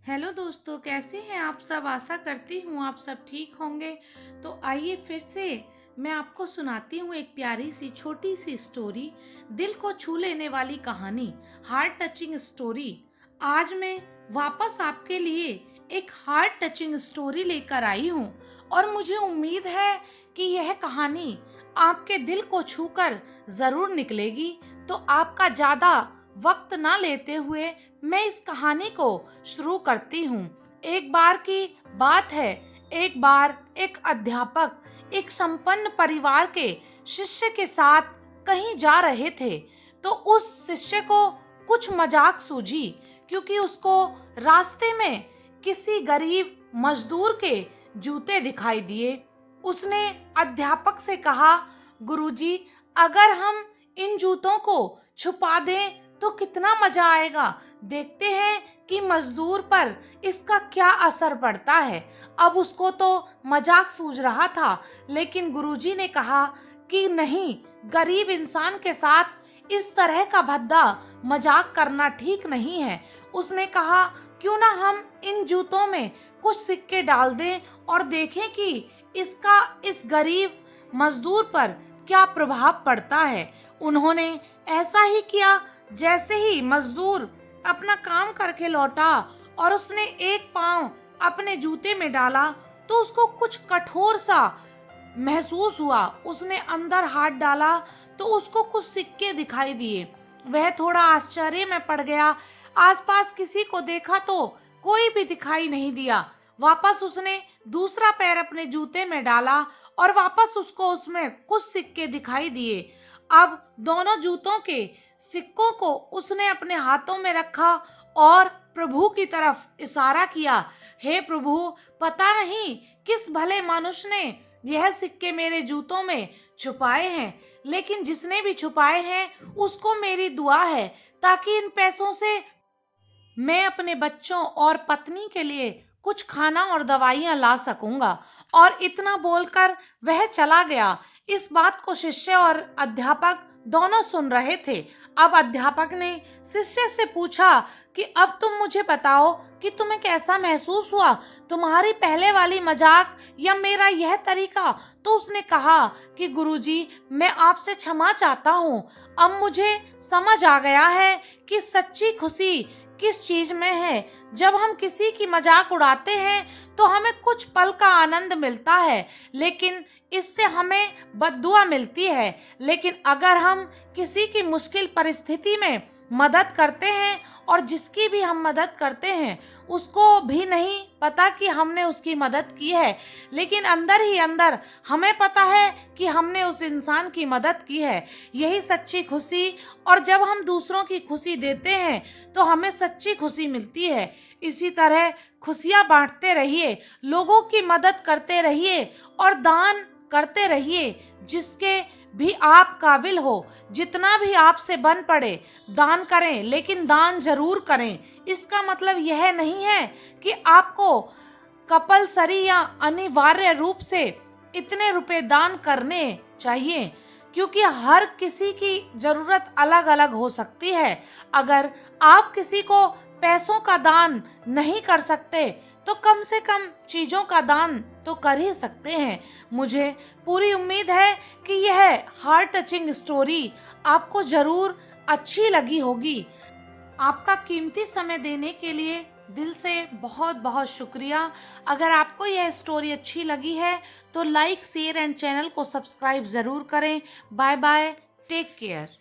Hello दोस्तों, कैसे हैं आप सब। आशा करती हूँ आप सब ठीक होंगे। तो आइए फिर से मैं आपको सुनाती हूँ एक प्यारी सी छोटी सी स्टोरी, दिल को छू लेने वाली कहानी, हार्ट टचिंग स्टोरी। आज मैं वापस आपके लिए एक हार्ट टचिंग स्टोरी लेकर आई हूँ और मुझे उम्मीद है कि यह कहानी आपके दिल को छूकर जरूर निकलेगी। तो आपका ज्यादा वक्त ना लेते हुए मैं इस कहानी को शुरू करती हूँ। एक बार की बात है, एक बार एक अध्यापक एक संपन्न परिवार के शिष्य के साथ कहीं जा रहे थे। तो उस शिष्य को कुछ मजाक सूझी, क्योंकि उसको रास्ते में किसी गरीब मजदूर के जूते दिखाई दिए। उसने अध्यापक से कहा, गुरुजी, अगर हम इन जूतों को छुपा दें तो कितना मजा आएगा। देखते हैं कि मजदूर पर इसका क्या असर पड़ता है। अब उसको तो मजाक सूझ रहा था, लेकिन गुरुजी ने कहा कि नहीं, गरीब इंसान के साथ इस तरह का भद्दा मजाक करना ठीक नहीं है। उसने कहा, क्यों ना हम इन जूतों में कुछ सिक्के डाल दें और देखें कि इसका इस गरीब मजदूर पर क्या प्रभाव पड़ता है। उन्होंने ऐसा ही किया। जैसे ही मजदूर अपना काम करके लौटा और उसने एक पांव अपने जूते में डाला तो उसको कुछ कठोर सा महसूस हुआ। उसने अंदर हाथ डाला तो उसको कुछ सिक्के दिखाई दिए। वह थोड़ा आश्चर्य में पड़ गया। आसपास किसी को देखा तो कोई भी दिखाई नहीं दिया। वापस उसने दूसरा पैर अपने जूते में डाला और वापस उसको उसमें कुछ सिक्के दिखाई दिए। अब दोनों जूतों के सिक्कों को उसने अपने हाथों में रखा और प्रभु की तरफ इशारा किया। हे प्रभु, पता नहीं किस भले मनुष्य ने यह सिक्के मेरे जूतों में छुपाए हैं, लेकिन जिसने भी छुपाए हैं उसको मेरी दुआ है, ताकि इन पैसों से मैं अपने बच्चों और पत्नी के लिए कुछ खाना और दवाइयां ला सकूंगा। और इतना बोलकर वह चला गया। इस बात को शिष्य और अध्यापक दोनों सुन रहे थे। अब अध्यापक ने शिष्य से पूछा कि अब तुम मुझे बताओ कि तुम्हें कैसा महसूस हुआ, तुम्हारी पहले वाली मजाक या मेरा यह तरीका। तो उसने कहा कि गुरुजी, मैं आपसे क्षमा चाहता हूँ। अब मुझे समझ आ गया है कि सच्ची खुशी किस चीज में है। जब हम किसी की मजाक उड़ाते हैं तो हमें कुछ पल का आनंद मिलता है, लेकिन इससे हमें बद्दुआ मिलती है। लेकिन अगर हम किसी की मुश्किल परिस्थिति में मदद करते हैं और जिसकी भी हम मदद करते हैं उसको भी नहीं पता कि हमने उसकी मदद की है, लेकिन अंदर ही अंदर हमें पता है कि हमने उस इंसान की मदद की है। यही सच्ची खुशी। और जब हम दूसरों की खुशी देते हैं तो हमें सच्ची खुशी मिलती है। इसी तरह खुशियां बांटते रहिए, लोगों की मदद करते रहिए और दान करते रहिए, जिसके भी आप काबिल हो। जितना भी आपसे बन पड़े दान करें, लेकिन दान जरूर करें। इसका मतलब यह नहीं है कि आपको कंपल्सरी या अनिवार्य रूप से इतने रुपए दान करने चाहिए, क्योंकि हर किसी की जरूरत अलग अलग हो सकती है। अगर आप किसी को पैसों का दान नहीं कर सकते तो कम से कम चीजों का दान तो कर ही सकते हैं। मुझे पूरी उम्मीद है कि यह हार्ट टचिंग स्टोरी आपको जरूर अच्छी लगी होगी। आपका कीमती समय देने के लिए दिल से बहुत बहुत शुक्रिया। अगर आपको यह स्टोरी अच्छी लगी है तो लाइक, शेयर एंड चैनल को सब्सक्राइब ज़रूर करें। Bye bye, take care.